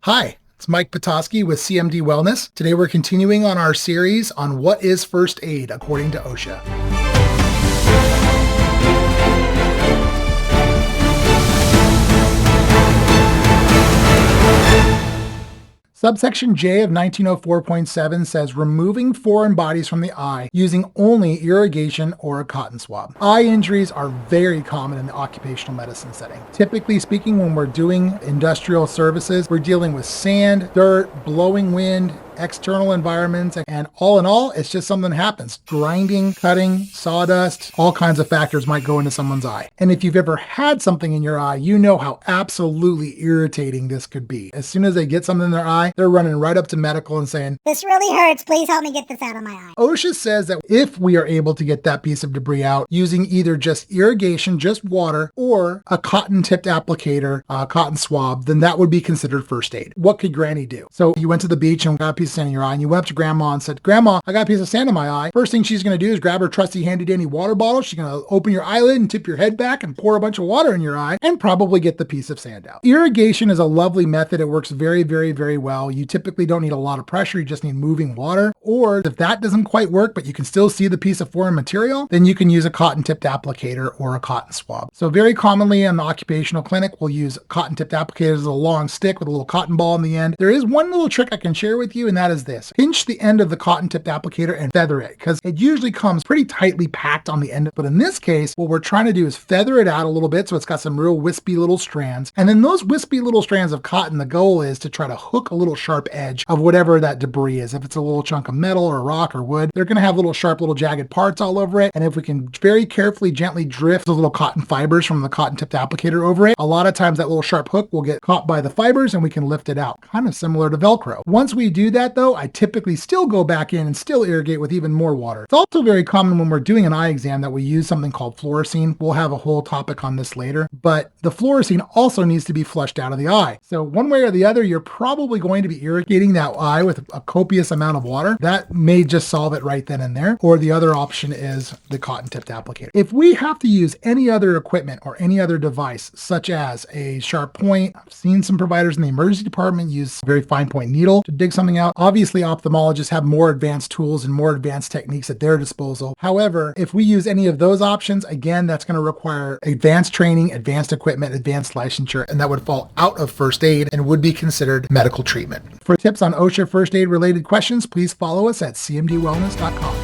Hi, it's Mike Petoskey with CMD Wellness. Today we're continuing on our series on what is first aid according to OSHA. Subsection J of 1904.7 says removing foreign bodies from the eye using only irrigation or a cotton swab. Eye injuries are very common in the occupational medicine setting. Typically speaking, when we're doing industrial services, we're dealing with sand, dirt, blowing wind, external environments, and all in all, it's just something that happens. Grinding, cutting, sawdust, all kinds of factors might go into someone's eye. And if you've ever had something in your eye, you know how absolutely irritating this could be. As soon as they get something in their eye, they're running right up to medical and saying, "This really hurts. Please help me get this out of my eye." OSHA says that if we are able to get that piece of debris out using either just irrigation, just water, or a cotton-tipped applicator, cotton swab, then that would be considered first aid. What could Granny do? So you went to the beach and got a piece of sand in your eye, and you went up to Grandma and said, "Grandma, I got a piece of sand in my eye." First thing she's going to do is grab her trusty handy-dandy water bottle. She's going to open your eyelid and tip your head back and pour a bunch of water in your eye and probably get the piece of sand out. Irrigation is a lovely method. It works very, very, very well. You typically don't need a lot of pressure. You just need moving water. Or if that doesn't quite work, but you can still see the piece of foreign material, then you can use a cotton-tipped applicator or a cotton swab. So very commonly in the occupational clinic, we'll use cotton-tipped applicators with a long stick with a little cotton ball in the end. There is one little trick I can share with you, and that is this. Pinch the end of the cotton-tipped applicator and feather it, because it usually comes pretty tightly packed on the end. But in this case, what we're trying to do is feather it out a little bit so it's got some real wispy little strands. And then those wispy little strands of cotton, the goal is to try to hook a little sharp edge of whatever that debris is. If it's a little chunk of metal or rock or wood, they're going to have little sharp little jagged parts all over it. And if we can very carefully, gently drift those little cotton fibers from the cotton-tipped applicator over it, a lot of times that little sharp hook will get caught by the fibers and we can lift it out. Kind of similar to Velcro. Once we do that though, I typically still go back in and still irrigate with even more water. It's also very common when we're doing an eye exam that we use something called fluorescein. We'll have a whole topic on this later, but the fluorescein also needs to be flushed out of the eye. So one way or the other, you're probably going to be irrigating that eye with a copious amount of water. That may just solve it right then and there. Or the other option is the cotton-tipped applicator. If we have to use any other equipment or any other device, such as a sharp point, I've seen some providers in the emergency department use a very fine point needle to dig something out. Obviously, ophthalmologists have more advanced tools and more advanced techniques at their disposal. However, if we use any of those options, again, that's going to require advanced training, advanced equipment, advanced licensure, and that would fall out of first aid and would be considered medical treatment. For tips on OSHA first aid related questions, please follow us at cmdwellness.com.